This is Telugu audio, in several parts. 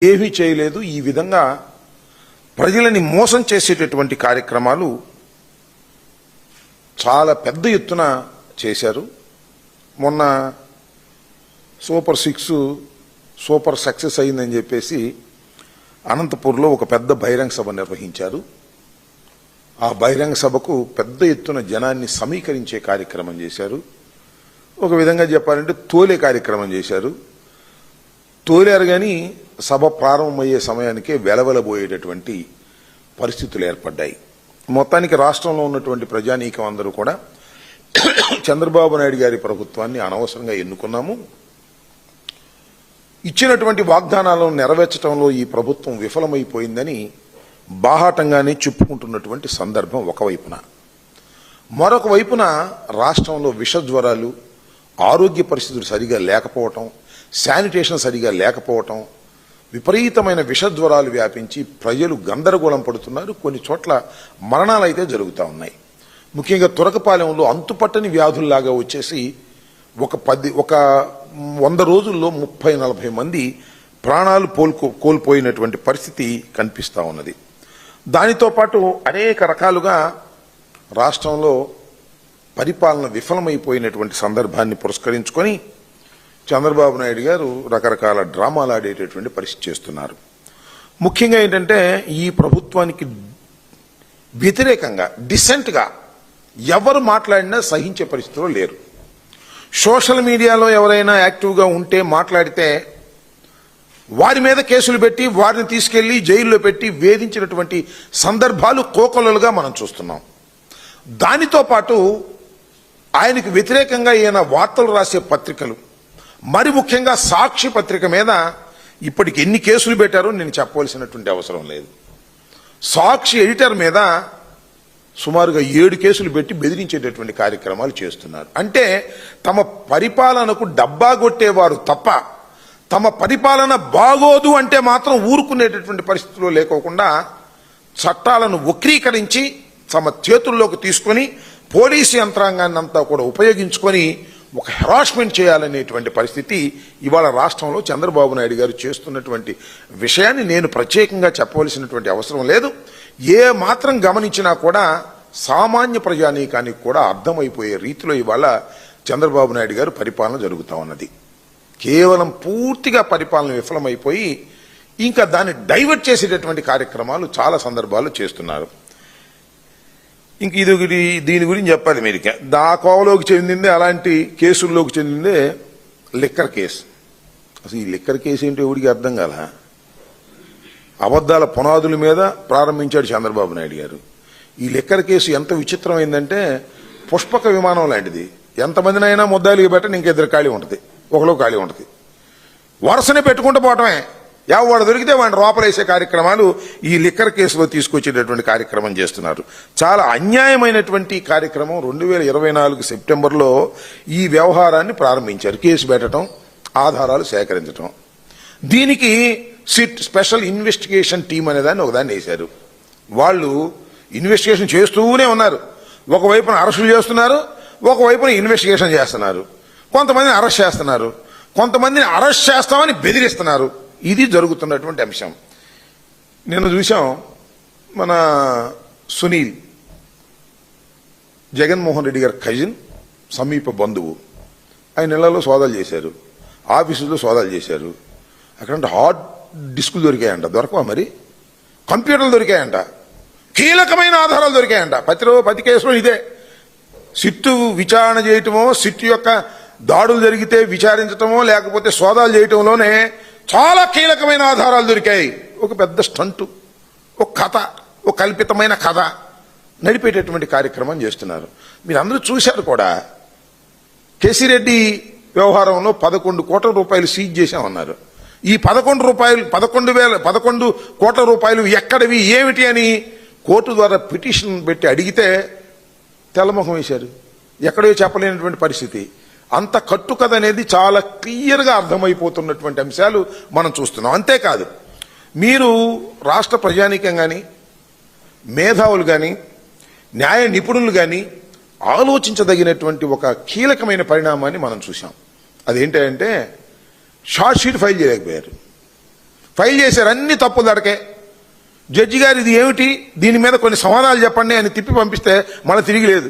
ఏమీ చేయలేదు. ఈ విధంగా ప్రజలని మోసం చేసేటటువంటి కార్యక్రమాలు చాలా పెద్ద ఎత్తున చేశారు. మొన్న సూపర్ సక్సెస్ అయిందని చెప్పేసి అనంతపూర్లో ఒక పెద్ద బహిరంగ సభ నిర్వహించారు. ఆ బహిరంగ సభకు పెద్ద ఎత్తున జనాన్ని సమీకరించే కార్యక్రమం చేశారు. ఒక విధంగా చెప్పాలంటే తోలే కార్యక్రమం చేశారు. తోలారు కానీ సభ ప్రారంభమయ్యే సమయానికే వెలవెలబోయేటటువంటి పరిస్థితులు ఏర్పడ్డాయి. మొత్తానికి రాష్ట్రంలో ఉన్నటువంటి ప్రజానీకం అందరూ కూడా చంద్రబాబు నాయుడు గారి ప్రభుత్వాన్ని అనవసరంగా ఎన్నుకున్నాము, ఇచ్చినటువంటి వాగ్దానాలను నెరవేర్చడంలో ఈ ప్రభుత్వం విఫలమైపోయిందని బాహాటంగానే చెప్పుకుంటున్నటువంటి సందర్భం ఒకవైపున. మరొక వైపున రాష్ట్రంలో విషజ్వరాలు, ఆరోగ్య పరిస్థితులు సరిగా లేకపోవటం, శానిటేషన్ సరిగా లేకపోవటం, విపరీతమైన విషజ్వరాలు వ్యాపించి ప్రజలు గందరగోళం పడుతున్నారు. కొన్ని చోట్ల మరణాలు అయితే జరుగుతూ ఉన్నాయి. ముఖ్యంగా తురకపాలెంలో అంతుపట్టని వ్యాధుల్లాగా వచ్చేసి ఒక 100 రోజుల్లో 30-40 మంది ప్రాణాలు కోల్పోయినటువంటి పరిస్థితి కనిపిస్తూ ఉన్నది. దానితో పాటు అనేక రకాలుగా రాష్ట్రంలో పరిపాలన విఫలమైపోయినటువంటి సందర్భాన్ని పురస్కరించుకొని చంద్రబాబు నాయుడు గారు రకరకాల డ్రామాలు ఆడేటటువంటి పరిస్థితి చేస్తున్నారు. ముఖ్యంగా ఏంటంటే ఈ ప్రభుత్వానికి వ్యతిరేకంగా డిసెంట్గా ఎవరు మాట్లాడినా సహించే పరిస్థితిలో లేరు. సోషల్ మీడియాలో ఎవరైనా యాక్టివ్గా ఉంటే మాట్లాడితే వారి మీద కేసులు పెట్టి వారిని తీసుకెళ్లి జైల్లో పెట్టి వేధించినటువంటి సందర్భాలు కోకొల్లలుగా మనం చూస్తున్నాం. దానితో పాటు ఆయనకు వ్యతిరేకంగా ఈయన వార్తలు రాసే పత్రికలు, మరి ముఖ్యంగా సాక్షి పత్రిక మీద ఇప్పటికి ఎన్ని కేసులు పెట్టారో నేను చెప్పవలసినటువంటి అవసరం లేదు. సాక్షి ఎడిటర్ మీద సుమారుగా 7 కేసులు పెట్టి బెదిరించేటటువంటి కార్యక్రమాలు చేస్తున్నారు. అంటే తమ పరిపాలనకు డబ్బా కొట్టేవారు తప్ప తమ పరిపాలన బాగోదు అంటే మాత్రం ఊరుకునేటటువంటి పరిస్థితుల్లో లేకోకుండా చట్టాలను వక్రీకరించి తమ చేతుల్లోకి తీసుకొని పోలీసు యంత్రాంగాన్ని అంతా కూడా ఉపయోగించుకొని ఒక హెరాస్మెంట్ చేయాలనేటువంటి పరిస్థితి ఇవాళ రాష్ట్రంలో చంద్రబాబు నాయుడు గారు చేస్తున్నటువంటి విషయాన్ని నేను ప్రత్యేకంగా చెప్పవలసినటువంటి అవసరం లేదు. ఏ మాత్రం గమనించినా కూడా సామాన్య ప్రజానీకానికి కూడా అర్థమైపోయే రీతిలో ఇవాళ చంద్రబాబు నాయుడు గారు పరిపాలన జరుగుతూ ఉన్నది. కేవలం పూర్తిగా పరిపాలన విఫలమైపోయి ఇంకా దాన్ని డైవర్ట్ చేసేటటువంటి కార్యక్రమాలు చాలా సందర్భాల్లో చేస్తున్నారు. ఇంక దీని గురించి చెప్పాలి. మీరు దా కోవలోకి చెందిందే, అలాంటి కేసుల్లోకి చెందిందే లిక్కర్ కేసు. అసలు ఈ లిక్కర్ కేసు ఏంటో ఎవరికి అర్థం కాల. అబద్ధాల పునాదుల మీద ప్రారంభించాడు చంద్రబాబు నాయుడు గారు. ఈ లిక్కర్ కేసు ఎంత విచిత్రమైందంటే పుష్పక విమానం లాంటిది. ఎంతమందినైనా ముద్దాయిలుగా పెట్టని ఇంకెద్దరు ఖాళీ ఉంటుంది, ఒకలో ఖాళీ ఉంటుంది. వరుసనే పెట్టుకుంటూ పోవటమే. ఎవడు దొరికితే వాడిని లోపలేసే కార్యక్రమాలు ఈ లిక్కర్ కేసులో తీసుకొచ్చేటటువంటి కార్యక్రమం చేస్తున్నారు. చాలా అన్యాయమైనటువంటి కార్యక్రమం. 2024 సెప్టెంబర్లో ఈ వ్యవహారాన్ని ప్రారంభించారు. కేసు పెట్టడం, ఆధారాలు సేకరించడం. దీనికి సిట్ స్పెషల్ ఇన్వెస్టిగేషన్ టీం అనేదాన్ని ఒకదాన్ని వేశారు. వాళ్ళు ఇన్వెస్టిగేషన్ చేస్తూనే ఉన్నారు. ఒకవైపున అరెస్టులు చేస్తున్నారు, ఒకవైపున ఇన్వెస్టిగేషన్ చేస్తున్నారు. కొంతమందిని అరెస్ట్ చేస్తున్నారు, కొంతమందిని అరెస్ట్ చేస్తామని బెదిరిస్తున్నారు. ఇది జరుగుతున్నటువంటి అంశం. నిన్న చూసాం, మన సునీల్ జగన్మోహన్ రెడ్డి గారి కజిన్, సమీప బంధువు, ఆయన ఇళ్లలో సోదాలు చేశారు, ఆఫీసులో సోదాలు చేశారు. అక్కడ హార్డ్ డిస్కులు దొరికాయంట. దొరకవా మరి? కంప్యూటర్లు దొరికాయంట, కీలకమైన ఆధారాలు దొరికాయంట. ప్రతి కేసులో ఇదే. సిట్టు విచారణ చేయటమో, సిట్టు యొక్క దాడులు జరిగితే విచారించటమో, లేకపోతే సోదాలు చేయటంలోనే చాలా కీలకమైన ఆధారాలు దొరికాయి. ఒక పెద్ద స్టంటు, ఒక కథ, ఒక కల్పితమైన కథ నడిపేటటువంటి కార్యక్రమం చేస్తున్నారు. మీరు అందరూ చూశారు కూడా. కేసీరెడ్డి వ్యవహారంలో 11 కోట్ల రూపాయలు సీజ్ చేశామన్నారు. ఈ 11 కోట్ల రూపాయలు ఎక్కడివి, ఏమిటి అని కోర్టు ద్వారా పిటిషన్ పెట్టి అడిగితే తెల్లముఖం వేశారు. ఎక్కడో చెప్పలేనటువంటి పరిస్థితి. అంత కట్టుకథ అనేది చాలా క్లియర్గా అర్థమైపోతున్నటువంటి అంశాలు మనం చూస్తున్నాం. అంతేకాదు, మీరు రాష్ట్ర ప్రజానీకం కానీ, మేధావులు కానీ, న్యాయ నిపుణులు కానీ ఆలోచించదగినటువంటి ఒక కీలకమైన పరిణామాన్ని మనం చూసాం. అదేంటంటే షార్ట్ షీట్ ఫైల్ చేయలేకపోయారు. ఫైల్ చేశారు, అన్ని తప్పులు దడకే. జడ్జి గారు ఇది ఏమిటి, దీని మీద కొన్ని సమాధానాలు చెప్పండి అని తిప్పి పంపిస్తే మళ్ళీ తిరిగి లేదు.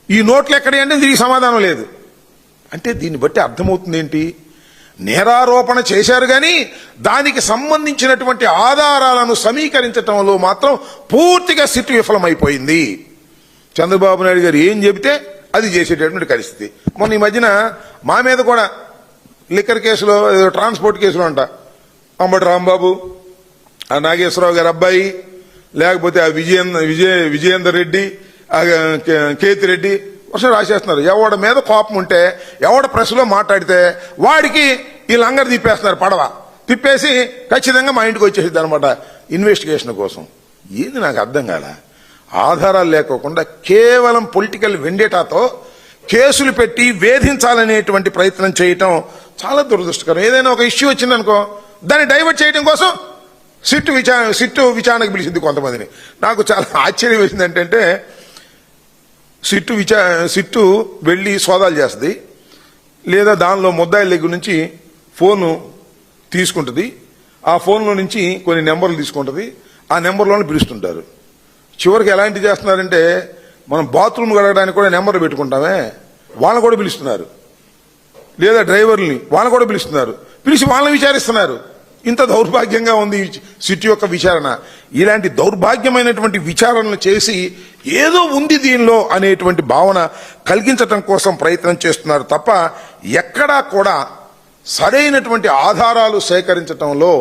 ఈ నోట్లు ఎక్కడి అంటే తిరిగి సమాధానం లేదు. అంటే దీన్ని బట్టి అర్థమవుతుంది ఏంటి, నేరారోపణ చేశారు కానీ దానికి సంబంధించినటువంటి ఆధారాలను సమీకరించడంలో మాత్రం పూర్తిగా సిట్ విఫలమైపోయింది. చంద్రబాబు నాయుడు గారు ఏం చెబితే అది చేసేటటువంటి పరిస్థితి. మొన్న ఈ మధ్యన మా మీద కూడా లిక్కర్ కేసులో, ట్రాన్స్పోర్ట్ కేసులో అంట, అంబటి రాంబాబు, ఆ నాగేశ్వరరావు గారి అబ్బాయి, లేకపోతే ఆ విజయేందర్ రెడ్డి, ఆ కేతిరెడ్డి వర్షం రాసేస్తున్నారు. ఎవడ మీద కోపం ఉంటే, ఎవడ ప్రెస్లో మాట్లాడితే వాడికి వీళ్ళు అంగడి తిప్పేస్తున్నారు, పడవ తిప్పేసి ఖచ్చితంగా మా ఇంటికి వచ్చేసింది అనమాట ఇన్వెస్టిగేషన్ కోసం. ఏది నాకు అర్థం కాల. ఆధారాలు లేకోకుండా కేవలం పొలిటికల్ వెండేటాతో కేసులు పెట్టి వేధించాలనేటువంటి ప్రయత్నం చేయటం చాలా దురదృష్టకరం. ఏదైనా ఒక ఇష్యూ వచ్చిందనుకో, దాన్ని డైవర్ట్ చేయడం కోసం సిట్టు విచారణకు పిలిచింది కొంతమందిని. నాకు చాలా ఆశ్చర్యం వేసింది ఏంటంటే, సిట్టు వెళ్ళి సోదాలు చేస్తుంది, లేదా దానిలో ముద్దాయిల దగ్గర నుంచి ఫోను తీసుకుంటుంది, ఆ ఫోన్లో నుంచి కొన్ని నెంబర్లు తీసుకుంటుంది, ఆ నెంబర్లోనే పిలుస్తుంటారు. చివరికి ఎలాంటి చేస్తున్నారంటే, మనం బాత్రూమ్ కడగడానికి కూడా నెంబర్లు పెట్టుకుంటామే, వాళ్ళని కూడా పిలుస్తున్నారు, లేదా డ్రైవర్ని వాళ్ళని కూడా పిలుస్తున్నారు, పిలిచి వాళ్ళని విచారిస్తున్నారు. ఇంత దౌర్భాగ్యంగా ఉంది సిట్ యొక్క విచారణ. ఇలాంటి దౌర్భాగ్యమైనటువంటి విచారణలు చేసి ఏదో ఉంది దీనిలో అనేటువంటి భావన కలిగించటం కోసం ప్రయత్నం చేస్తున్నారు తప్ప ఎక్కడా కూడా సరైనటువంటి ఆధారాలు సేకరించటంలో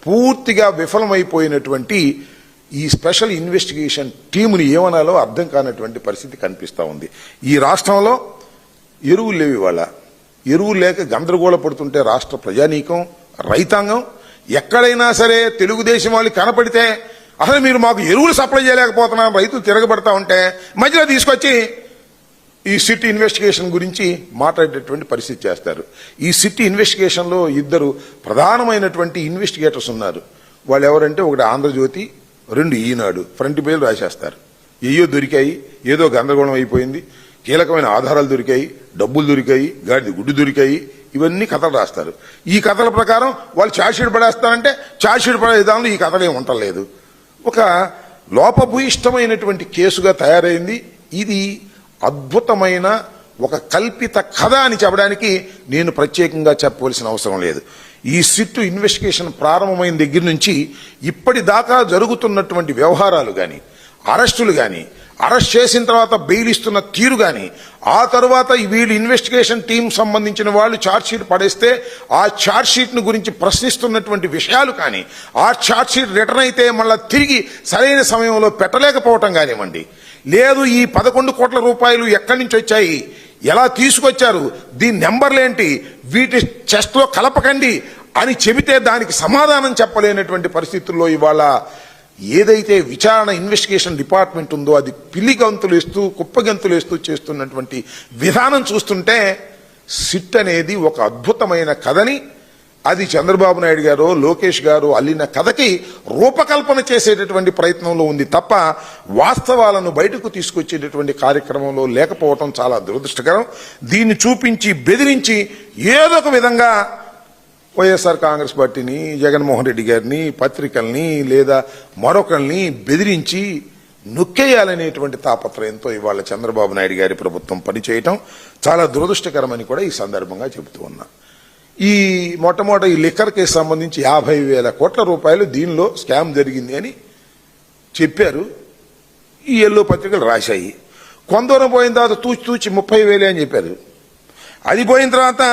పూర్తిగా విఫలమైపోయినటువంటి ఈ స్పెషల్ ఇన్వెస్టిగేషన్ టీముని ఏమనాలో అర్థం కానటువంటి పరిస్థితి కనిపిస్తూ ఉంది. ఈ రాష్ట్రంలో ఎరువులు లేవు. ఇవాళ ఎరువులు లేక గందరగోళ పడుతుంటే రాష్ట్ర ప్రజానీకం, రైతాంగం ఎక్కడైనా సరే తెలుగుదేశం వాళ్ళు కనపడితే అసలు మీరు మాకు ఎరువులు సప్లై చేయలేకపోతున్నారు, రైతులు తిరగబడతా ఉంటే మధ్యలో తీసుకొచ్చి ఈ సిట్ ఇన్వెస్టిగేషన్ గురించి మాట్లాడేటటువంటి పరిస్థితి చేస్తారు. ఈ సిట్ ఇన్వెస్టిగేషన్లో ఇద్దరు ప్రధానమైనటువంటి ఇన్వెస్టిగేటర్స్ ఉన్నారు. వాళ్ళు ఎవరంటే, ఒకటి ఆంధ్రజ్యోతి, రెండు ఈనాడు. ఫ్రంట్ పేజీలు రాసేస్తారు. ఏయో దొరికాయి, ఏదో గందరగోళం అయిపోయింది, కీలకమైన ఆధారాలు దొరికాయి, డబ్బులు దొరికాయి, గాడిద గుడ్డు దొరికాయి, ఇవన్నీ కథలు రాస్తారు. ఈ కథల ప్రకారం వాళ్ళు ఛార్జ్షీట్ పడేస్తారంటే ఛార్జ్షీట్ పడే విధానంలో ఈ కథలు ఏమి ఉండలేదు. ఒక లోపభూయిష్టమైనటువంటి కేసుగా తయారైంది. ఇది అద్భుతమైన ఒక కల్పిత కథ అని చెప్పడానికి నేను ప్రత్యేకంగా చెప్పవలసిన అవసరం లేదు. ఈ సిట్ ఇన్వెస్టిగేషన్ ప్రారంభమైన దగ్గర నుంచి ఇప్పటిదాకా జరుగుతున్నటువంటి వ్యవహారాలు కానీ, అరెస్టులు కానీ, అరెస్ట్ చేసిన తర్వాత బెయిల్ ఇస్తున్న తీరు కానీ, ఆ తర్వాత వీళ్ళు ఇన్వెస్టిగేషన్ టీం సంబంధించిన వాళ్ళు ఛార్జ్షీట్ పడేస్తే ఆ ఛార్జ్షీట్ను గురించి ప్రశ్నిస్తున్నటువంటి విషయాలు కానీ, ఆ ఛార్జ్షీట్ రిటర్న్ అయితే మళ్ళీ తిరిగి సరైన సమయంలో పెట్టలేకపోవటం కానివ్వండి, లేదు ఈ 11 కోట్ల రూపాయలు ఎక్కడి నుంచి వచ్చాయి, ఎలా తీసుకొచ్చారు, దీని నెంబర్లేంటి, వీటి చెస్ట్లో కలపకండి అని చెబితే దానికి సమాధానం చెప్పలేనటువంటి పరిస్థితుల్లో ఇవాళ ఏదైతే విచారణ ఇన్వెస్టిగేషన్ డిపార్ట్మెంట్ ఉందో అది పిల్లి గంతులు వేస్తూ కుప్పగంతులు వేస్తూ చేస్తున్నటువంటి విధానం చూస్తుంటే సిట్ అనేది ఒక అద్భుతమైన కథని, అది చంద్రబాబు నాయుడు గారు, లోకేష్ గారు అల్లిన కథకి రూపకల్పన చేసేటటువంటి ప్రయత్నంలో ఉంది తప్ప వాస్తవాలను బయటకు తీసుకొచ్చేటటువంటి కార్యక్రమంలో లేకపోవటం చాలా దురదృష్టకరం. దీన్ని చూపించి బెదిరించి ఏదో ఒక విధంగా వైఎస్ఆర్ కాంగ్రెస్ పార్టీని, జగన్మోహన్ రెడ్డి గారిని, పత్రికల్ని లేదా మరొకరిని బెదిరించి నొక్కేయాలనేటువంటి తాపత్రయంతో ఇవాళ చంద్రబాబు నాయుడు గారి ప్రభుత్వం పనిచేయటం చాలా దురదృష్టకరమని కూడా ఈ సందర్భంగా చెబుతూ ఉన్నా. ఈ మొట్టమొదటి ఈ లిక్కర్ కేసు సంబంధించి 50,000 కోట్ల రూపాయలు దీనిలో స్కామ్ జరిగింది అని చెప్పారు. ఈ ఎల్లో పత్రికలు రాశాయి. కొందరం పోయిన తర్వాత తూచి 30,000 అని చెప్పారు. అది పోయిన తర్వాత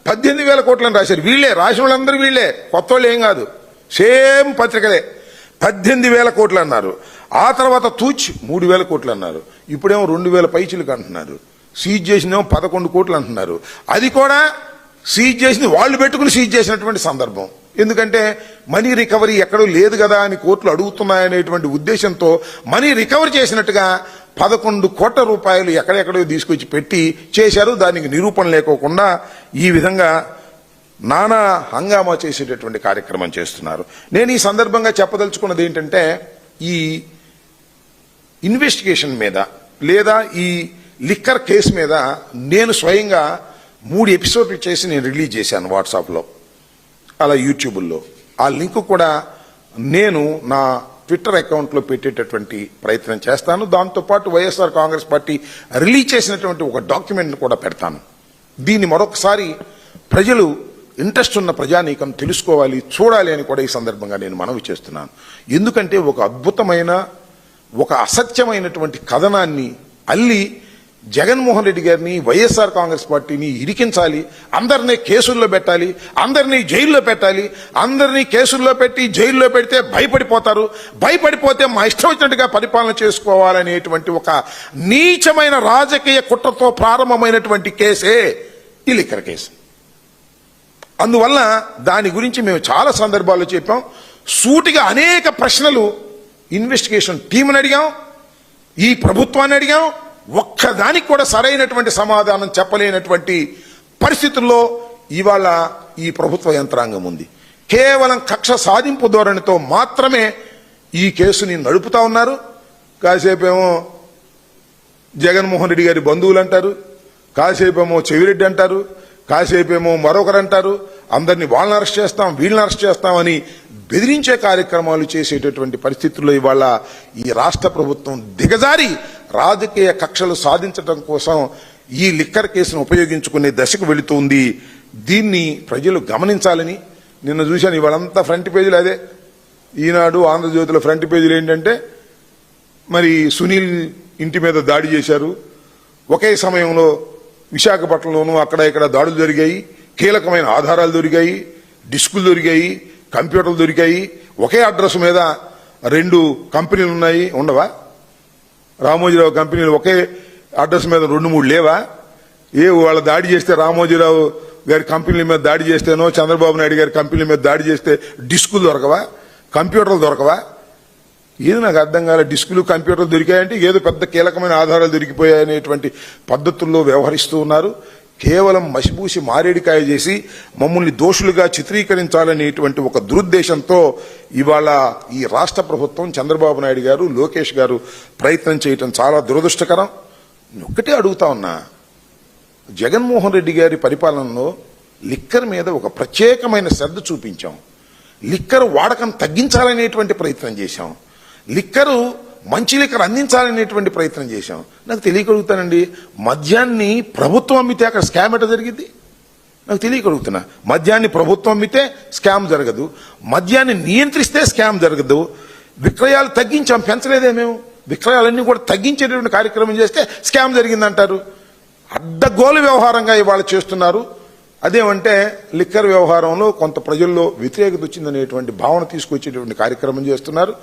18,000 కోట్లని రాశారు. వీళ్లే రాసిన వాళ్ళందరూ వీళ్లే, కొత్త వాళ్ళు ఏం కాదు, సేమ్ పత్రికలే. 18,000 కోట్లు అన్నారు. ఆ తర్వాత తూచి 3,000 కోట్లు అన్నారు. ఇప్పుడేమో 2,000 పైచిలకు అంటున్నారు. సీజ్ చేసినేమో 11 కోట్లు అంటున్నారు. అది కూడా సీజ్ చేసింది వాళ్ళు పెట్టుకుని సీజ్ చేసినటువంటి సందర్భం. ఎందుకంటే మనీ రికవరీ ఎక్కడో లేదు కదా అని కోర్టులు అడుగుతున్నాయనేటువంటి ఉద్దేశంతో మనీ రికవర్ చేసినట్టుగా 11 కోట్ల రూపాయలు ఎక్కడెక్కడో తీసుకొచ్చి పెట్టి చేశారు. దానికి నిరూపణ లేకోకుండా ఈ విధంగా నానా హంగామా చేసేటటువంటి కార్యక్రమం చేస్తున్నారు. నేను ఈ సందర్భంగా చెప్పదలుచుకున్నది ఏంటంటే, ఈ ఇన్వెస్టిగేషన్ మీద లేదా ఈ లిక్కర్ కేసు మీద నేను స్వయంగా 3 ఎపిసోడ్లు చేసి నేను రిలీజ్ చేశాను వాట్సాప్లో. అలా యూట్యూబ్లో ఆ లింక్ కూడా నేను నా ట్విట్టర్ అకౌంట్లో పెట్టేటటువంటి ప్రయత్నం చేస్తాను. దాంతోపాటు వైఎస్ఆర్ కాంగ్రెస్ పార్టీ రిలీజ్ చేసినటువంటి ఒక డాక్యుమెంట్ కూడా పెడతాను. దీన్ని మరొకసారి ప్రజలు ఇంట్రెస్ట్ ఉన్న ప్రజానీకం తెలుసుకోవాలి, చూడాలి అని కూడా ఈ సందర్భంగా నేను మనవి చేస్తున్నాను. ఎందుకంటే ఒక అద్భుతమైన ఒక అసత్యమైనటువంటి కథనాన్ని అల్లి జగన్మోహన్ రెడ్డి గారిని వైఎస్ఆర్ కాంగ్రెస్ పార్టీని ఇరికించాలి, అందరినీ కేసుల్లో పెట్టాలి, అందరినీ జైల్లో పెట్టాలి, అందరినీ కేసుల్లో పెట్టి జైల్లో పెడితే భయపడిపోతారు, భయపడిపోతే మా ఇష్టం వచ్చినట్టుగా పరిపాలన చేసుకోవాలనేటువంటి ఒక నీచమైన రాజకీయ కుట్రతో ప్రారంభమైనటువంటి కేసే ఈ లిక్కర్ కేసు. అందువల్ల దాని గురించి మేము చాలా సందర్భాల్లో చెప్పాం. సూటిగా అనేక ప్రశ్నలు ఇన్వెస్టిగేషన్ టీంని అడిగాం, ఈ ప్రభుత్వాన్ని అడిగాం. ఒక్కదానికి కూడా సరైనటువంటి సమాధానం చెప్పలేనటువంటి పరిస్థితుల్లో ఇవాళ ఈ ప్రభుత్వ యంత్రాంగం ఉంది. కేవలం కక్ష సాధింపు ధోరణితో మాత్రమే ఈ కేసుని నడుపుతా ఉన్నారు. కాసేపేమో జగన్మోహన్ రెడ్డి గారి బంధువులు అంటారు, కాసేపేమో చెవిరెడ్డి అంటారు, కాసేపేమో మరొకరు అంటారు. అందరినీ వాళ్ళని అరెస్ట్ చేస్తాం, వీళ్ళని అరెస్ట్ చేస్తామని బెదిరించే కార్యక్రమాలు చేసేటటువంటి పరిస్థితుల్లో ఇవాళ ఈ రాష్ట్ర ప్రభుత్వం దిగజారి రాజకీయ కక్షలు సాధించడం కోసం ఈ లిక్కర్ కేసును ఉపయోగించుకునే దశకు వెళుతుంది. దీన్ని ప్రజలు గమనించాలని నిన్న చూశాను. ఇవాళంతా ఫ్రంట్ పేజీలు అదే. ఈనాడు, ఆంధ్రజ్యోతిలో ఫ్రంట్ పేజీలు ఏంటంటే మరి సునీల్ ఇంటి మీద దాడి చేశారు, ఒకే సమయంలో విశాఖపట్నంలోనూ అక్కడ ఇక్కడ దాడులు జరిగాయి, కీలకమైన ఆధారాలు దొరికాయి, డిస్కులు దొరికాయి, కంప్యూటర్లు దొరికాయి, ఒకే అడ్రస్ మీద 2 కంపెనీలు ఉన్నాయి. ఉండవా? రామోజీరావు కంపెనీలు ఒకే అడ్రస్ మీద 2-3 లేవా? వాళ్ళ దాడి చేస్తే రామోజీరావు గారి కంపెనీల మీద దాడి చేస్తేనో చంద్రబాబు నాయుడు గారి కంపెనీల మీద దాడి చేస్తే డిస్కులు దొరకవా, కంప్యూటర్లు దొరకవా? ఏది నాకు అర్థం కాలే. డిస్కులు కంప్యూటర్లు దొరికాయంటే ఏదో పెద్ద కీలకమైన ఆధారాలు దొరికిపోయాయనేటువంటి పద్ధతుల్లో వ్యవహరిస్తూ ఉన్నారు. కేవలం మసిబూసి మారేడికాయ చేసి మమ్మల్ని దోషులుగా చిత్రీకరించాలనేటువంటి ఒక దురుద్దేశంతో ఇవాళ ఈ రాష్ట్ర ప్రభుత్వం, చంద్రబాబు నాయుడు గారు, లోకేష్ గారు ప్రయత్నం చేయటం చాలా దురదృష్టకరం. ఒక్కటే అడుగుతా ఉన్నా, జగన్మోహన్ రెడ్డి గారి పరిపాలనలో లిక్కర్ మీద ఒక ప్రత్యేకమైన శ్రద్ధ చూపించాం. లిక్కర్ వాడకం తగ్గించాలనేటువంటి ప్రయత్నం చేశాం. లిక్కరు మంచి లిక్కర్ అందించాలనేటువంటి ప్రయత్నం చేశాం. నాకు తెలియగలుగుతానండి, మద్యాన్ని ప్రభుత్వం అమ్మితే అక్కడ స్కామ్ ఎట్లా జరిగింది? నాకు తెలియగలుగుతున్నా. మద్యాన్ని ప్రభుత్వం అమ్మితే స్కామ్ జరగదు, మద్యాన్ని నియంత్రిస్తే స్కామ్ జరగదు. విక్రయాలు తగ్గించాం, పెంచలేదే మేము. విక్రయాలన్నీ కూడా తగ్గించేటువంటి కార్యక్రమం చేస్తే స్కామ్ జరిగిందంటారు. అడ్డగోలు వ్యవహారంగా ఇవాళ చేస్తున్నారు. అదేమంటే లిక్కర్ వ్యవహారంలో కొంత ప్రజల్లో వ్యతిరేకత వచ్చిందనేటువంటి భావన తీసుకొచ్చేటువంటి కార్యక్రమం చేస్తున్నారు.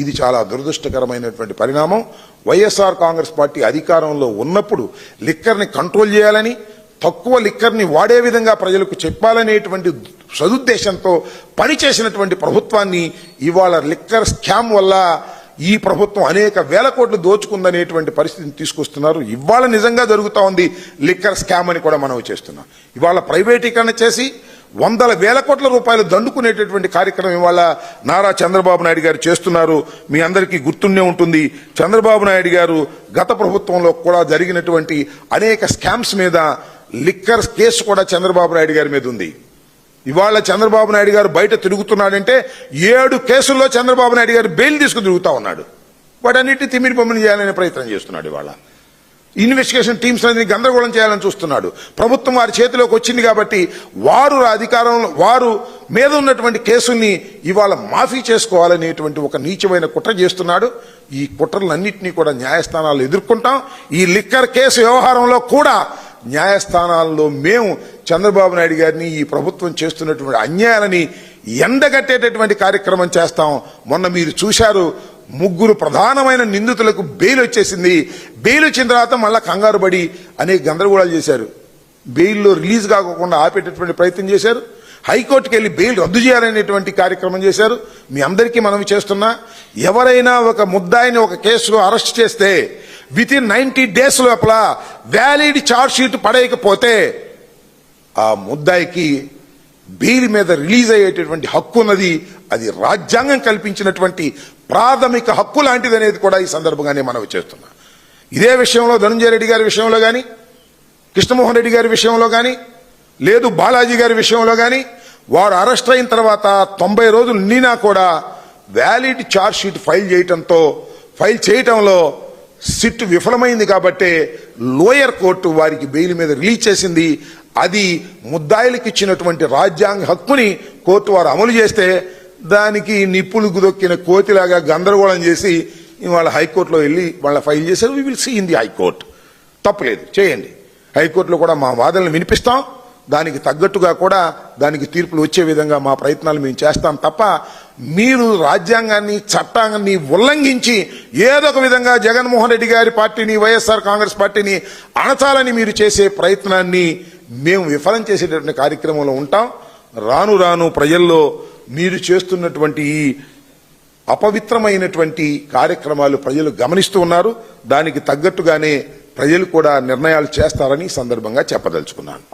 ఇది చాలా దురదృష్టకరమైనటువంటి పరిణామం. వైఎస్ఆర్ కాంగ్రెస్ పార్టీ అధికారంలో ఉన్నప్పుడు లిక్కర్ని కంట్రోల్ చేయాలని, తక్కువ లిక్కర్ని వాడే విధంగా ప్రజలకు చెప్పాలనేటువంటి సదుద్దేశంతో పనిచేసినటువంటి ప్రభుత్వాన్ని ఇవాళ లిక్కర్ స్కామ్ వల్ల ఈ ప్రభుత్వం అనేక వేల కోట్లు దోచుకుందనేటువంటి పరిస్థితిని తీసుకొస్తున్నారు. ఇవాళ నిజంగా జరుగుతూ ఉంది లిక్కర్ స్కామ్ అని కూడా మనం చేస్తున్నాం. ఇవాళ ప్రైవేటీకరణ చేసి వందల వేల కోట్ల రూపాయలు దండుకునేటటువంటి కార్యక్రమం ఇవాళ నారా చంద్రబాబు నాయుడు గారు చేస్తున్నారు. మీ అందరికీ గుర్తుండే ఉంటుంది, చంద్రబాబు నాయుడు గారు గత ప్రభుత్వంలో కూడా జరిగినటువంటి అనేక స్కామ్స్ మీద లిక్కర్ కేసు కూడా చంద్రబాబు నాయుడు గారి మీద ఉంది. ఇవాళ చంద్రబాబు నాయుడు గారు బయట తిరుగుతున్నాడంటే 7 కేసుల్లో చంద్రబాబు నాయుడు గారు బెయిల్ తీసుకుని తిరుగుతా ఉన్నాడు. వాటన్నిటిని తిమ్మిడి బొమ్మని చేయాలనే ప్రయత్నం చేస్తున్నాడు. ఇవాళ ఇన్వెస్టిగేషన్ టీమ్స్ అనేది గందరగోళం చేయాలని చూస్తున్నాడు. ప్రభుత్వం వారి చేతిలోకి వచ్చింది కాబట్టి వారు అధికారంలో వారు మీద ఉన్నటువంటి కేసుల్ని ఇవాళ మాఫీ చేసుకోవాలనేటువంటి ఒక నీచమైన కుట్ర చేస్తున్నాడు. ఈ కుట్రలన్నింటినీ కూడా న్యాయస్థానాలు ఎదుర్కొంటాం. ఈ లిక్కర్ కేసు వ్యవహారంలో కూడా న్యాయస్థానాల్లో మేము చంద్రబాబు నాయుడు గారిని, ఈ ప్రభుత్వం చేస్తున్నటువంటి అన్యాయాలని ఎండగట్టేటటువంటి కార్యక్రమం చేస్తాం. మొన్న మీరు చూశారు, 3 ప్రధానమైన నిందితులకు బెయిల్ వచ్చేసింది. బెయిల్ వచ్చిన తర్వాత మళ్ళా కంగారు పడి అనేక గందరగోళాలు చేశారు. బెయిల్లో రిలీజ్ కాకుండా ఆపేటటువంటి ప్రయత్నం చేశారు. హైకోర్టుకి వెళ్లి బెయిల్ రద్దు చేయాలనేటువంటి కార్యక్రమం చేశారు. మీ అందరికీ మనవి చేస్తున్నా, ఎవరైనా ఒక ముద్దాయిని ఒక కేసులో అరెస్ట్ చేస్తే వితిన్ 90 days లోపల వ్యాలిడ్ ఛార్జ్ షీట్ పడేయకపోతే ఆ ముద్దాయికి బెయిల్ మీద రిలీజ్ అయ్యేటటువంటి హక్కు ఉన్నది. అది రాజ్యాంగం కల్పించినటువంటి ప్రాథమిక హక్కు లాంటిది అనేది కూడా ఈ సందర్భంగానే మనవి చేస్తున్నా. ఇదే విషయంలో ధనంజయ రెడ్డి గారి విషయంలో కానీ, కృష్ణమోహన్ రెడ్డి గారి విషయంలో కానీ, లేదు బాలాజీ గారి విషయంలో కానీ వారు అరెస్ట్ అయిన తర్వాత 90 రోజులు నిండినా కూడా వ్యాలిడ్ ఛార్జ్ షీట్ ఫైల్ చేయటంలో సిట్ విఫలమైంది కాబట్టి లోయర్ కోర్టు వారికి బెయిల్ మీద రిలీజ్ చేసింది. అది ముద్దాయిలకు ఇచ్చినటువంటి రాజ్యాంగ హక్కుని కోర్టు వారు అమలు చేస్తే దానికి నిప్పులు గుదొక్కిన కోతిలాగా గందరగోళం చేసి ఇవాళ హైకోర్టులో వెళ్ళి వాళ్ళ ఫైల్ చేశారు. We will see in the high court. తప్పులేదు, చేయండి. హైకోర్టులో కూడా మా వాదనలు వినిపిస్తాం. దానికి తగ్గట్టుగా కూడా దానికి తీర్పులు వచ్చే విధంగా మా ప్రయత్నాలు మేము చేస్తాం తప్ప మీరు రాజ్యాంగాన్ని చట్టాన్ని ఉల్లంఘించి ఏదో ఒక విధంగా జగన్మోహన్ రెడ్డి గారి పార్టీని వైఎస్ఆర్ కాంగ్రెస్ పార్టీని అణచాలని మీరు చేసే ప్రయత్నాన్ని మేము విఫలం చేసేటటువంటి కార్యక్రమంలో ఉంటాం. రాను రాను ప్రజల్లో మీరు చేస్తున్నటువంటి ఈ అపవిత్రమైనటువంటి కార్యక్రమాలు ప్రజలు గమనిస్తూ ఉన్నారు. దానికి తగ్గట్టుగానే ప్రజలు కూడా నిర్ణయాలు చేస్తారని సందర్భంగా చెప్పదలుచుకున్నాను.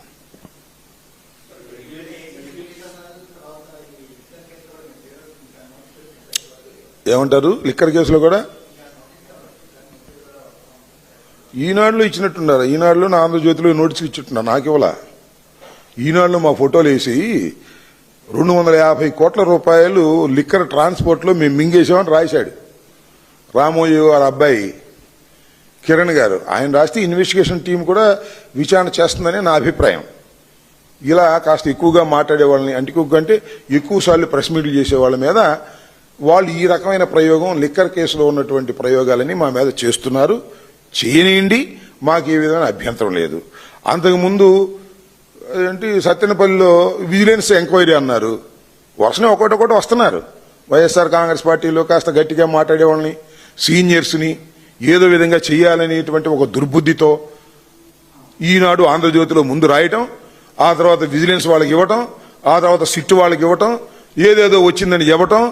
ఏమంటారు? లిక్కర్ కేసులో కూడా ఈనాడులో ఇచ్చినట్టున్నారు. ఈనాడులో నా ఆంధ్రజ్యోతిలో నోటీసులు ఇచ్చిట్టున్నారు. నాకు ఇవ్వాల. ఈనాడులో మా ఫోటోలు వేసి 250 కోట్ల రూపాయలు లిక్కర్ ట్రాన్స్పోర్ట్లో మేము మింగేసామని రాశాడు రామోజీ గారి అబ్బాయి కిరణ్ గారు. ఆయన రాస్తే ఇన్వెస్టిగేషన్ టీం కూడా విచారణ చేస్తుందని నా అభిప్రాయం. ఇలా కాస్త ఎక్కువగా మాట్లాడే వాళ్ళని అంటే ఎక్కువ సార్లు ప్రెస్ మీట్లు చేసే వాళ్ళ మీద వాళ్ళు ఈ రకమైన ప్రయోగం లిక్కర్ కేసులో ఉన్నటువంటి ప్రయోగాలని మా మీద చేస్తున్నారు. చేయనియండి, మాకు ఏ విధమైన అభ్యంతరం లేదు. అంతకుముందు ఏంటి సత్తెనపల్లిలో విజిలెన్స్ ఎంక్వైరీ అన్నారు. వర్షం ఒకటొకటి వస్తున్నారు. వైఎస్ఆర్ కాంగ్రెస్ పార్టీలో కాస్త గట్టిగా మాట్లాడే వాళ్ళని సీనియర్స్ని ఏదో విధంగా చేయాలనేటువంటి ఒక దుర్బుద్ధితో ఈనాడు ఆంధ్రజ్యోతిలో ముందు రాయటం, ఆ తర్వాత విజిలెన్స్ వాళ్ళకి ఇవ్వటం, ఆ తర్వాత సిట్ వాళ్ళకి ఇవ్వటం, ఏదేదో వచ్చిందని ఇవ్వటం,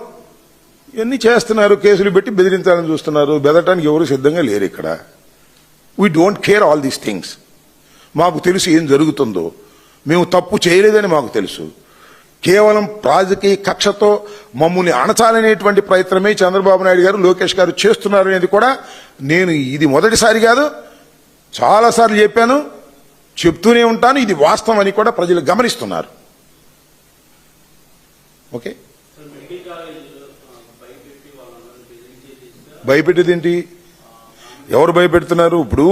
ఇవన్నీ చేస్తున్నారు. కేసులు పెట్టి బెదిరించాలని చూస్తున్నారు. బెదరటానికి ఎవరు సిద్ధంగా లేరు ఇక్కడ. We don't care all these things. మాకు తెలుసు ఏం జరుగుతుందో. మేము తప్పు చేయలేదని మాకు తెలుసు. కేవలం రాజకీయ కక్షతో మమ్మల్ని అణచాలనేటువంటి ప్రయత్నమే చంద్రబాబు నాయుడు గారు, లోకేష్ గారు చేస్తున్నారు అనేది కూడా నేను ఇది మొదటిసారి కాదు, చాలాసార్లు చెప్పాను, చెప్తూనే ఉంటాను. ఇది వాస్తవం అని కూడా ప్రజలు గమనిస్తున్నారు. ఓకే, భయపెట్టేదేంటి? ఎవరు భయపెడుతున్నారు? ఇప్పుడు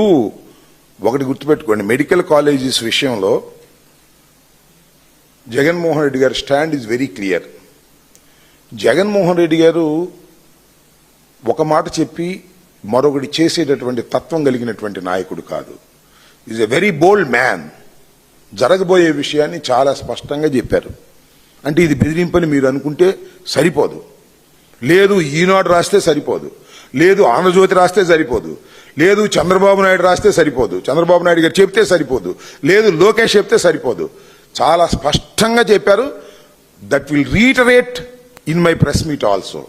ఒకటి గుర్తుపెట్టుకోండి, మెడికల్ కాలేజెస్ విషయంలో జగన్మోహన్ రెడ్డి గారి stand is very clear. Jaganmohan Reddy గారు ఒక మాట చెప్పి మరొకటి చేసేటటువంటి తత్వం కలిగినటువంటి నాయకుడు కాదు. Is a very bold man. జరగబోయే విషయాన్ని చాలా స్పష్టంగా చెప్పారు. అంటే ఇది బెదిరింపని మీరు అనుకుంటే సరిపోదు. లేదు ఈనాడు రాస్తే సరిపోదు, లేదు ఆంధ్రజ్యోతి రాస్తే సరిపోదు, లేదు చంద్రబాబు నాయుడు రాస్తే సరిపోదు, చంద్రబాబు నాయుడు గారు చెప్తే సరిపోదు, లేదు లోకేష్ చెప్తే సరిపోదు. చాలా స్పష్టంగా చెప్పారు. That will reiterate in my press meet also.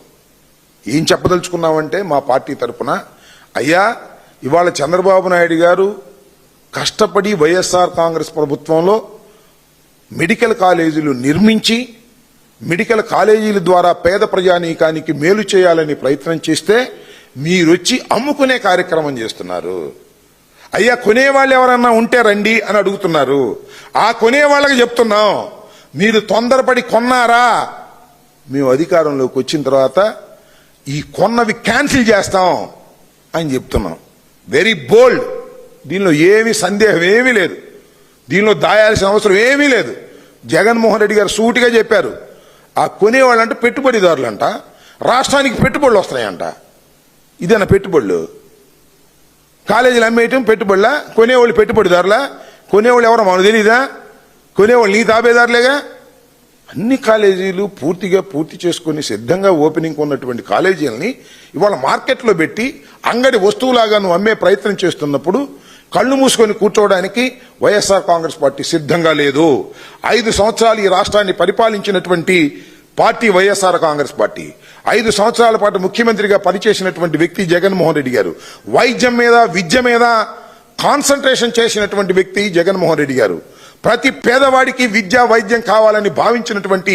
ఏం చెప్పదలుచుకున్నామంటే మా పార్టీ తరఫున, అయ్యా ఇవాళ చంద్రబాబు నాయుడు గారు కష్టపడి వైఎస్ఆర్ కాంగ్రెస్ ప్రభుత్వంలో మెడికల్ కాలేజీలు నిర్మించి మెడికల్ కాలేజీల ద్వారా పేద ప్రజానీకానికి మేలు చేయాలని ప్రయత్నం చేస్తే మీరొచ్చి అమ్ముకునే కార్యక్రమం చేస్తున్నారు. అయ్యా కొనేవాళ్ళు ఎవరన్నా ఉంటే రండి అని అడుగుతున్నారు. ఆ కొనేవాళ్ళకి చెప్తున్నాం, మీరు తొందరపడి కొన్నారా, మేము అధికారంలోకి వచ్చిన తర్వాత ఈ కొన్నవి క్యాన్సిల్ చేస్తాం అని చెప్తున్నాం. Very bold. దీనిలో ఏమీ సందేహం ఏమీ లేదు, దీనిలో దాయాల్సిన అవసరం ఏమీ లేదు. జగన్మోహన్ రెడ్డి గారు సూటిగా చెప్పారు. ఆ కొనేవాళ్ళంటే పెట్టుబడిదారులంట, రాష్ట్రానికి పెట్టుబడులు వస్తున్నాయంట. ఇదేనా పెట్టుబడులు? కాలేజీలు అమ్మేయటం పెట్టుబడులా? కొనేవాళ్ళు పెట్టుబడిదారులా? కొనేవాళ్ళు ఎవరో మనకు తెలీదా? కొనేవాళ్ళు నీ తాబేదారులేగా. అన్ని కాలేజీలు పూర్తి చేసుకుని సిద్ధంగా ఓపెనింగ్ ఉన్నటువంటి కాలేజీలని ఇవాళ మార్కెట్లో పెట్టి అంగడి వస్తువులాగా నువ్వు అమ్మే ప్రయత్నం చేస్తున్నప్పుడు కళ్ళు మూసుకొని కూర్చోవడానికి వైఎస్ఆర్ కాంగ్రెస్ పార్టీ సిద్ధంగా లేదు. 5 సంవత్సరాలు ఈ రాష్ట్రాన్ని పరిపాలించినటువంటి పార్టీ వైఎస్ఆర్ కాంగ్రెస్ పార్టీ. 5 సంవత్సరాల పాటు ముఖ్యమంత్రిగా పనిచేసినటువంటి వ్యక్తి జగన్మోహన్ రెడ్డి గారు. వైద్యం మీద, విద్య మీద కాన్సన్ట్రేషన్ చేసినటువంటి వ్యక్తి జగన్మోహన్ రెడ్డి గారు. ప్రతి పేదవాడికి విద్య, వైద్యం కావాలని భావించినటువంటి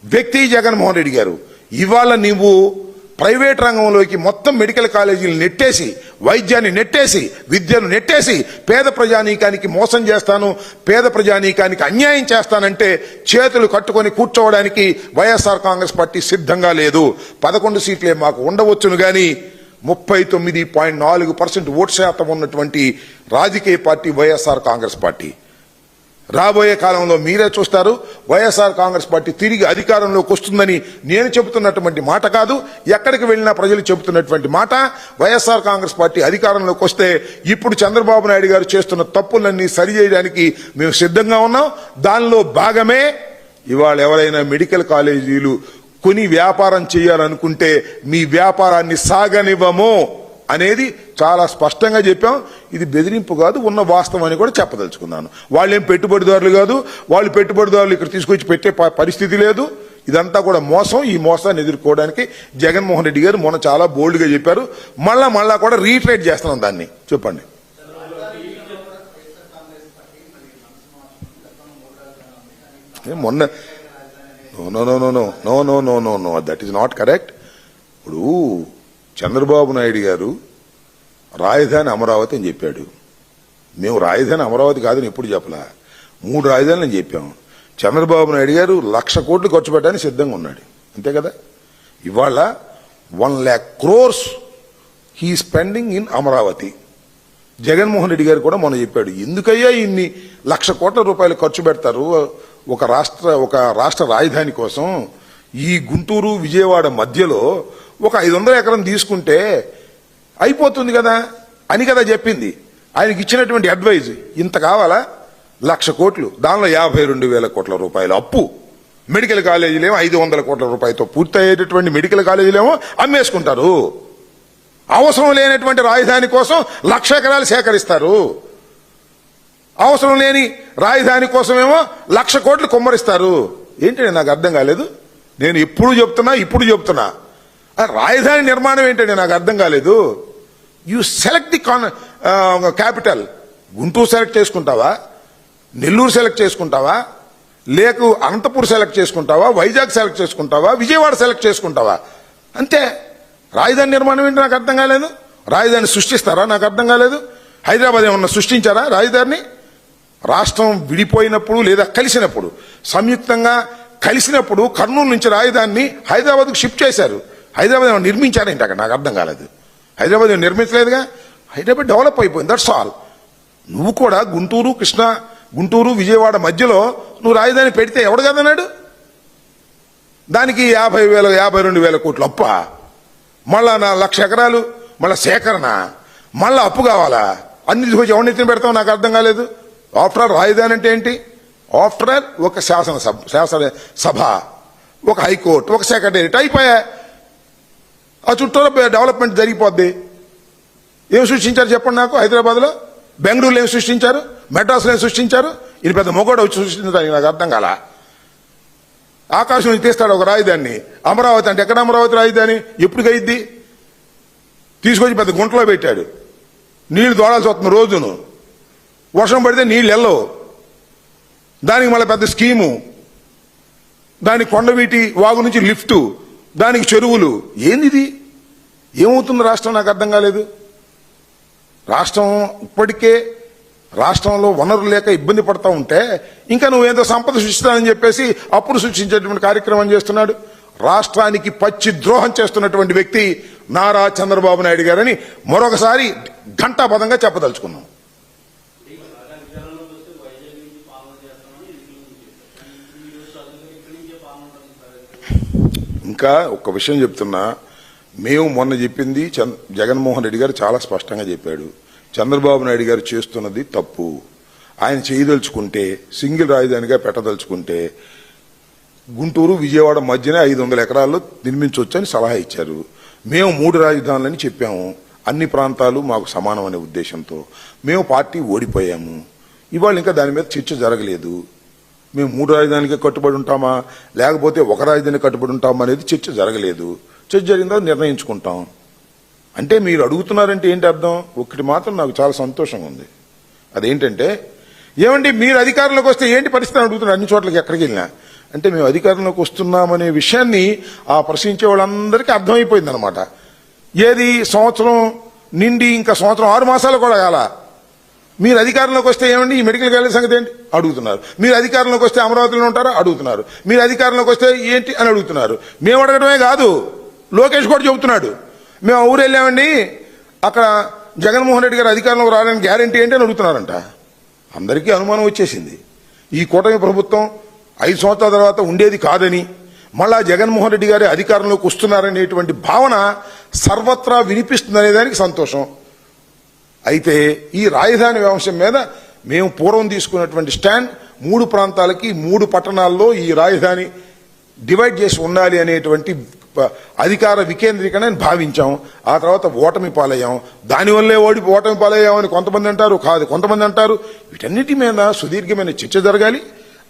వ్యక్తి జగన్మోహన్ రెడ్డి గారు. ఇవాళ నువ్వు ప్రైవేట్ రంగంలోకి మొత్తం మెడికల్ కాలేజీలు నెట్టేసి, వైద్యాన్ని నెట్టేసి, విద్యను నెట్టేసి పేద ప్రజానీకానికి మోసం చేస్తాను, పేద ప్రజానీకానికి అన్యాయం చేస్తానంటే చేతులు కట్టుకొని కూర్చోవడానికి వైఎస్ఆర్ కాంగ్రెస్ పార్టీ సిద్ధంగా లేదు. 11 సీట్లే మాకు ఉండవచ్చును గాని 39.4% ఓటు శాతం ఉన్నటువంటి రాజకీయ పార్టీ వైఎస్ఆర్ కాంగ్రెస్ పార్టీ. రాబోయే కాలంలో మీరే చూస్తారు. వైఎస్ఆర్ కాంగ్రెస్ పార్టీ తిరిగి అధికారంలోకి వస్తుందని నేను చెబుతున్నటువంటి మాట కాదు, ఎక్కడికి వెళ్ళినా ప్రజలు చెబుతున్నటువంటి మాట. వైఎస్ఆర్ కాంగ్రెస్ పార్టీ అధికారంలోకి వస్తే ఇప్పుడు చంద్రబాబు నాయుడు గారు చేస్తున్న తప్పులన్నీ సరిచేయడానికి మేము సిద్ధంగా ఉన్నాం. దానిలో భాగమే ఇవాళ ఎవరైనా మెడికల్ కాలేజీలు కొని వ్యాపారం చేయాలనుకుంటే మీ వ్యాపారాన్ని సాగనివ్వము అనేది చాలా స్పష్టంగా చెప్పాం. ఇది బెదిరింపు కాదు, ఉన్న వాస్తవం అని కూడా చెప్పదలుచుకున్నాను. వాళ్ళేం పెట్టుబడిదారులు కాదు, వాళ్ళు పెట్టుబడిదారులు ఇక్కడ తీసుకొచ్చి పెట్టే పరిస్థితి లేదు. ఇదంతా కూడా మోసం. ఈ మోసాన్ని ఎదుర్కోవడానికి జగన్మోహన్ రెడ్డి గారు మొన్న చాలా బోల్డ్ గా చెప్పారు. మళ్ళా కూడా రీట్రేట్ చేస్తున్నాం దాన్ని. చెప్పండి. మొన్న know that is not correct. ఇప్పుడు చంద్రబాబు నాయుడు గారు రాజధాని అమరావతి అని చెప్పాడు. మేము రాజధాని అమరావతి కాదని ఎప్పుడు చెప్పలా, 3 రాజధానులు అని చెప్పాము. చంద్రబాబు నాయుడు గారు 1,00,000 కోట్లు ఖర్చు పెట్టడానికి సిద్ధంగా ఉన్నాడు, అంతే కదా. ఇవాళ 1,00,000 crores he spending in Amaravati. Jaganmohan Reddy గారు కూడా మొన్న చెప్పాడు, ఎందుకయ్యా ఇన్ని 1,00,000 కోట్ల రూపాయలు ఖర్చు పెడతారు ఒక రాష్ట్ర రాజధాని కోసం? ఈ గుంటూరు విజయవాడ మధ్యలో ఒక 500 ఎకరం తీసుకుంటే అయిపోతుంది కదా అని కదా చెప్పింది. ఆయనకి ఇచ్చినటువంటి అడ్వైజ్ ఇంత కావాలా? 1,00,000 కోట్లు, దానిలో 52,000 కోట్ల రూపాయలు అప్పు. మెడికల్ కాలేజీలేమో 500 కోట్ల రూపాయలతో పూర్తయ్యేటటువంటి మెడికల్ కాలేజీలేమో అమ్మేసుకుంటారు. అవసరం లేనటువంటి రాజధాని కోసం 1,00,000 ఎకరాలు సేకరిస్తారు. అవసరం లేని రాజధాని కోసమేమో 1,00,000 కోట్లు కుమ్మరిస్తారు. ఏంటంటే నాకు అర్థం కాలేదు. నేను ఇప్పుడు చెప్తున్నా రాజధాని నిర్మాణం ఏంటంటే నాకు అర్థం కాలేదు. You select the capital. Guntur select చేసుకుంటావా, నెల్లూరు సెలెక్ట్ చేసుకుంటావా, లేక అనంతపూర్ సెలెక్ట్ చేసుకుంటావా, వైజాగ్ సెలెక్ట్ చేసుకుంటావా, విజయవాడ సెలెక్ట్ చేసుకుంటావా, అంతే. రాజధాని నిర్మాణం ఏంటి నాకు అర్థం కాలేదు. రాజధాని సృష్టిస్తారా నాకు అర్థం కాలేదు. హైదరాబాద్ ఏమన్నా సృష్టించారా రాజధానిని? రాష్ట్రం విడిపోయినప్పుడు లేదా కలిసినప్పుడు, సంయుక్తంగా కలిసినప్పుడు కర్నూలు నుంచి రాజధానిని హైదరాబాద్కు షిఫ్ట్ చేశారు. హైదరాబాద్ ఏమైనా నిర్మించారేంటి అక్కడ? నాకు అర్థం కాలేదు. హైదరాబాద్ ఏమైనా నిర్మించలేదుగా. హైదరాబాద్ డెవలప్ అయిపోయింది, దట్స్ ఆల్. నువ్వు కూడా గుంటూరు విజయవాడ మధ్యలో నువ్వు రాజధాని పెడితే ఎవడు కదన్నాడు? దానికి 52,000 కోట్లు అప్ప, మళ్ళా 1,00,000 ఎకరాలు మళ్ళా సేకరణ, మళ్ళా అప్పు కావాలా? అన్ని తీసుకొచ్చి ఎవరినెత్తిన పెడతావు నాకు అర్థం కాలేదు. ఆఫ్టర్ ఆల్ రాజధాని అంటే ఏంటి? ఆఫ్టర్ ఆల్ ఒక శాసనసభ, ఒక హైకోర్టు, ఒక సెక్రటేరియట్ అయిపోయా. ఆ చుట్టూలో డెవలప్మెంట్ జరిగిపోద్ది. ఏం సృష్టించారు చెప్పండి నాకు? హైదరాబాద్లో, బెంగళూరులో ఏం సృష్టించారు, మెడ్రాస్లో ఏం సృష్టించారు? ఇది పెద్ద మొగోడు వచ్చి సృష్టించడానికి నాకు అర్థం కాల. ఆకాశం నుంచి తీస్తాడు ఒక రాజధానిని. అమరావతి అంటే ఎక్కడ అమరావతి రాజధాని? ఎప్పుడు గయిద్ది? తీసుకొచ్చి పెద్ద గుంటలో పెట్టాడు. నీళ్లు దోడాల్సి వస్తుంది రోజును. వర్షం పడితే నీళ్ళు వెళ్ళవు. దానికి మళ్ళీ పెద్ద స్కీము, దానికి కొండవీటి వాగు నుంచి లిఫ్టు, దానికి చెరువులు. ఏంది? ఏమవుతుంది రాష్ట్రం? నాకు అర్థం కాలేదు. రాష్ట్రం ఇప్పటికే రాష్ట్రంలో వనరులు లేక ఇబ్బంది పడతా ఉంటే ఇంకా నువ్వేంతో సంపద సృష్టిస్తానని చెప్పేసి అప్పుడు సృష్టించేటువంటి కార్యక్రమం చేస్తున్నాడు. రాష్ట్రానికి పచ్చి ద్రోహం చేస్తున్నటువంటి వ్యక్తి నారా చంద్రబాబు నాయుడు గారని మరొకసారి ఘంటాపథంగా చెప్పదలుచుకున్నాం. ఇంకా ఒక విషయం చెప్తున్నా, మేము మొన్న చెప్పింది జగన్మోహన్ రెడ్డి గారు చాలా స్పష్టంగా చెప్పాడు. చంద్రబాబు నాయుడు గారు చేస్తున్నది తప్పు. ఆయన చేయదలుచుకుంటే, సింగిల్ రాజధానిగా పెట్టదలుచుకుంటే గుంటూరు విజయవాడ మధ్యనే 500 ఎకరాల్లో నిర్మించవచ్చని సలహా ఇచ్చారు. మేము 3 రాజధానులని చెప్పాము. అన్ని ప్రాంతాలు మాకు సమానం అనే ఉద్దేశంతో మేము పార్టీ ఓడిపోయాము. ఇవాళ ఇంకా దాని మీద చర్చ జరగలేదు. మేము 3 రాజధానికే కట్టుబడి ఉంటామా లేకపోతే ఒక రాజధాని కట్టుబడి ఉంటామా అనేది చర్చ జరగలేదు. చర్చ జరిగిన తర్వాత నిర్ణయించుకుంటాం. అంటే మీరు అడుగుతున్నారంటే ఏంటి అర్థం? ఒకటి మాత్రం నాకు చాలా సంతోషంగా ఉంది. అదేంటంటే, ఏమండి మీరు అధికారంలోకి వస్తే ఏంటి పరిస్థితి అడుగుతున్నారు. అన్ని చోట్లకి ఎక్కడికి వెళ్ళినా అంటే మేము అధికారంలోకి వస్తున్నామనే విషయాన్ని ఆ ప్రశ్నించే వాళ్ళందరికీ అర్థమైపోయింది అనమాట. ఏది సంవత్సరం నిండి ఇంకా సంవత్సరం 6 మాసాలు కూడా కాల మీరు అధికారంలోకి వస్తే ఏమండి ఈ మెడికల్ కాలేజ్ సంగతి ఏంటి అడుగుతున్నారు. మీరు అధికారంలోకి వస్తే అమరావతిలో ఉంటారా అడుగుతున్నారు. మీరు అధికారంలోకి వస్తే ఏంటి అని అడుగుతున్నారు. మేము అడగడమే కాదు, లోకేష్ కూడా చెబుతున్నాడు. మేము ఆ ఊరు వెళ్ళామండి, అక్కడ జగన్మోహన్ రెడ్డి గారు అధికారంలోకి రావడానికి గ్యారంటీ ఏంటి అని అడుగుతున్నారంట. అందరికీ అనుమానం వచ్చేసింది, ఈ కూటమి ప్రభుత్వం 5 సంవత్సరాల తర్వాత ఉండేది కాదని, మళ్ళా జగన్మోహన్ రెడ్డి గారి అధికారంలోకి వస్తున్నారనేటువంటి భావన సర్వత్రా వినిపిస్తుందనే దానికి సంతోషం. అయితే ఈ రాజధాని అంశం మీద మేము పూర్వం తీసుకున్నటువంటి స్టాండ్ 3 ప్రాంతాలకి 3 పట్టణాల్లో ఈ రాజధాని డివైడ్ చేసి ఉండాలి అనేటువంటి అధికార వికేంద్రీకరణ భావించాం. ఆ తర్వాత ఓటమి పాలయ్యాం. దానివల్లే ఓటమి పాలయ్యామని కొంతమంది అంటారు, కాదు కొంతమంది అంటారు. వీటన్నిటి మీద సుదీర్ఘమైన చర్చ జరగాలి.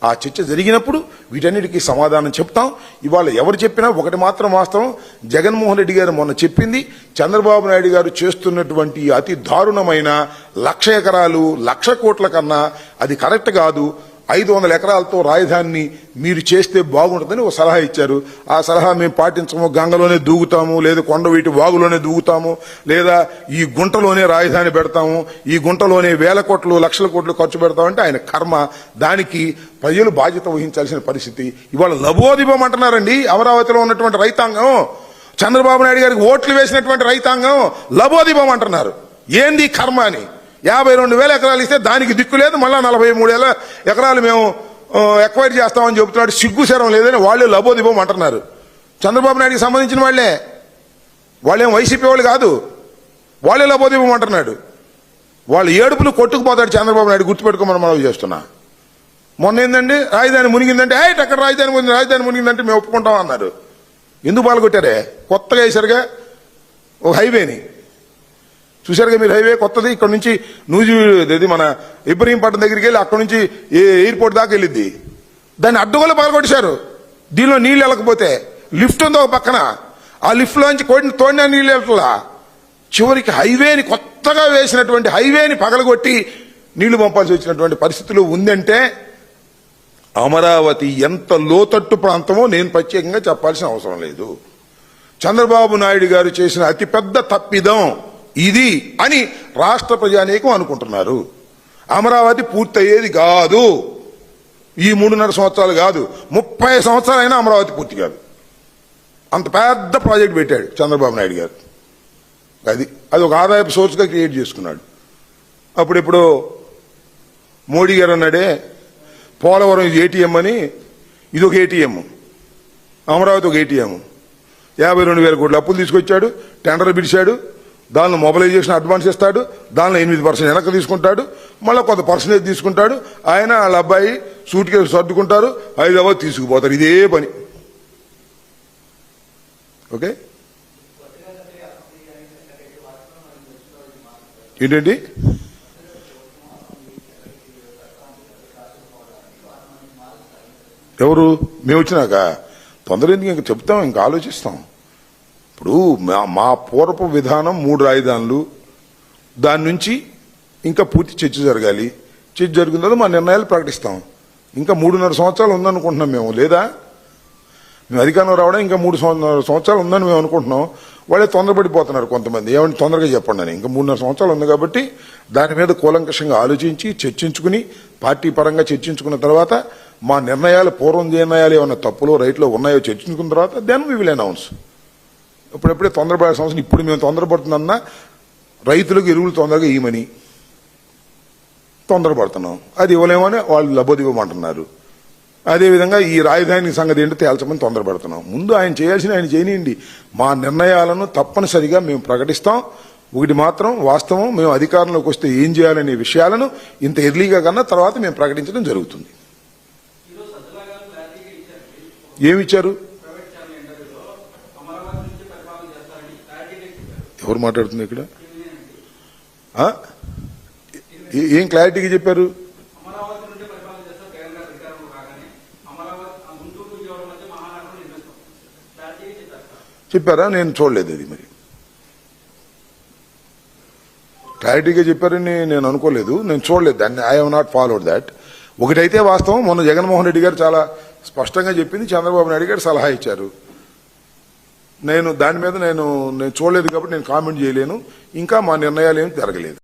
ఆ చర్చ జరిగినప్పుడు వీటన్నిటికీ సమాధానం చెప్తాం. ఇవాళ ఎవరు చెప్పినా ఒకటి మాత్రం వాస్తవం, జగన్మోహన్ రెడ్డి గారు మొన్న చెప్పింది చంద్రబాబు నాయుడు గారు చేస్తున్నటువంటి అతి దారుణమైన 1,00,000 ఎకరాలు 1,00,000 కోట్ల కన్నా అది కరెక్ట్ కాదు. 500 ఎకరాలతో రాజధానిని మీరు చేస్తే బాగుంటుందని ఒక సలహా ఇచ్చారు. ఆ సలహా మేము పాటించము, గంగలోనే దూగుతాము, లేదా కొండవీటి వాగులోనే దూగుతాము, లేదా ఈ గుంటలోనే రాజధాని పెడతాము, ఈ గుంటలోనే 1,000 కోట్లు 1,00,000 కోట్లు ఖర్చు పెడతామంటే ఆయన కర్మ. దానికి ప్రజలు బాధ్యత వహించాల్సిన పరిస్థితి. ఇవాళ లబోదిబం అంటున్నారండి అమరావతిలో ఉన్నటువంటి రైతాంగం. చంద్రబాబు నాయుడు గారికి ఓట్లు వేసినటువంటి రైతాంగం లబోదిబం అంటున్నారు. ఏంది కర్మ అని. 52,000 ఎకరాలు ఇస్తే దానికి దిక్కు లేదు, మళ్ళా 43,000 ఎకరాలు మేము ఎక్వైర్ చేస్తామని చెబుతున్నాడు. సిగ్గుశరం లేదని వాళ్ళే లబోదిబం అంటున్నారు. చంద్రబాబు నాయుడికి సంబంధించిన వాళ్ళేం వైసీపీ వాళ్ళు కాదు, వాళ్ళే లబోదిబం అంటున్నాడు. వాళ్ళ ఏడుపులు కొట్టుకుపోతాడు చంద్రబాబు నాయుడు, గుర్తుపెట్టుకోమని మనవి చేస్తున్నా. మొన్న ఏంటంటే రాజధాని మునిగిందంటే అక్కడ రాజధాని మునిగిందంటే మేము ఒప్పుకుంటాం అన్నారు. ఎందుకు పాల్గొట్టారే? కొత్తగా వేశారుగా ఒక హైవేని, చూశారుగా మీరు హైవే కొత్తది. ఇక్కడ నుంచి ఇది మన ఇబ్రహీంపట్నం దగ్గరికి వెళ్ళి అక్కడ నుంచి ఎయిర్పోర్ట్ దాకా వెళ్ళిద్ది. దాన్ని అడ్డుగోలు పగలగొట్టేశారు. దీనిలో నీళ్లు వెళ్ళకపోతే లిఫ్ట్ ఉంది ఒక పక్కన, ఆ లిఫ్ట్ లోంచి తోడిన నీళ్ళు వెళ్ళట్లా. చివరికి హైవేని కొత్తగా వేసినటువంటి హైవేని పగలగొట్టి నీళ్లు పంపాల్సి వచ్చినటువంటి పరిస్థితులు ఉందంటే అమరావతి ఎంత లోతట్టు ప్రాంతమో నేను ప్రత్యేకంగా చెప్పాల్సిన అవసరం లేదు. చంద్రబాబు నాయుడు గారు చేసిన అతిపెద్ద తప్పిదం ఇది అని రాష్ట్ర ప్రజానీకం అనుకుంటున్నారు. అమరావతి పూర్తయ్యేది కాదు, ఈ 3.5 సంవత్సరాలు కాదు, 30 సంవత్సరాలైనా అమరావతి పూర్తి కాదు. అంత పెద్ద ప్రాజెక్ట్ పెట్టాడు చంద్రబాబు నాయుడు గారు. అది ఒక ఆదాయపు సోర్స్గా క్రియేట్ చేసుకున్నాడు. అప్పుడెప్పుడు మోడీ గారు అన్నాడే పోలవరం ఇది ఏటీఎం అని, ఇది ఒక ఏటీఎం, అమరావతి ఒక ఏటీఎం. 52,000 కోట్ల అప్పులు తీసుకొచ్చాడు, టెండర్లు పిలిచాడు, దానిలో మొబిలైజేషన్ అడ్వాన్స్ ఇస్తాడు, దానిలో 8% వెనక్కి తీసుకుంటాడు, మళ్ళీ కొంత పర్సెంటేజ్ తీసుకుంటాడు. ఆయన వాళ్ళ అబ్బాయి సూట్ కేసు సర్దుకుంటారు, హైదరాబాద్ తీసుకుపోతారు. ఇదే పని. ఓకే, ఏంటండి ఎవరు మేము వచ్చినాక తొందర ఎందుకు? ఇంకా చెప్తాం, ఇంకా ఆలోచిస్తాం. ఇప్పుడు మా పూర్వపు విధానం 3 రాజధానులు, దాని నుంచి ఇంకా పూర్తి చర్చ జరగాలి. చర్చ జరిగిన తర్వాత మా నిర్ణయాలు ప్రకటిస్తాం. ఇంకా 3.5 సంవత్సరాలు ఉందనుకుంటున్నాం మేము, లేదా మేము అధికారంలో రావడం ఇంకా 3 సంవత్సరాలు ఉందని మేము అనుకుంటున్నాం. వాళ్ళే తొందరపడిపోతున్నారు కొంతమంది, ఏమంటే తొందరగా చెప్పండి అని. ఇంకా 3.5 సంవత్సరాలు ఉంది కాబట్టి దాని మీద కూలంకషంగా ఆలోచించి చర్చించుకుని పార్టీ పరంగా చర్చించుకున్న తర్వాత మా నిర్ణయాలు పూర్వం నిర్ణయాలు ఏమన్నా తప్పులో రైట్లో ఉన్నాయో చర్చించుకున్న తర్వాత దెన్ వి విల్ అనౌన్స్. ఇప్పుడెప్పుడే తొందరపడే సంవత్సరం ఇప్పుడు మేము తొందరపడుతున్నా రైతులకు ఎరువులు తొందరగా ఇవ్వమని తొందరపడుతున్నాం, అది ఇవ్వలేమని వాళ్ళు లబోదివ్వమంటున్నారు. అదేవిధంగా ఈ రాజధాని సంగతి ఏంటో తేల్చమని తొందరపడుతున్నాం. ముందు ఆయన చేయాల్సిన ఆయన చేయనియండి. మా నిర్ణయాలను తప్పనిసరిగా మేము ప్రకటిస్తాం. ఒకటి మాత్రం వాస్తవం, మేము అధికారంలోకి వస్తే ఏం చేయాలనే విషయాలను ఇంత ఎర్లీగా కన్నా తర్వాత మేము ప్రకటించడం జరుగుతుంది. ఏమిచ్చారు? ఎవరు మాట్లాడుతుంది ఇక్కడ? ఏం క్లారిటీగా చెప్పారు? చెప్పారా? నేను చూడలేదు అది. మరి క్లారిటీగా చెప్పారని నేను అనుకోలేదు, నేను చూడలేదు దాన్ని. I have not followed that. ఒకటైతే వాస్తవం, మొన్న జగన్మోహన్ రెడ్డి గారు చాలా స్పష్టంగా చెప్పింది చంద్రబాబు నాయుడు గారు సలహా ఇచ్చారు. దాని మీద నేను చూడలేదు కాబట్టి నేను కామెంట్ చేయలేను. ఇంకా మా నిర్ణయాలు ఏమి జరగలేదు.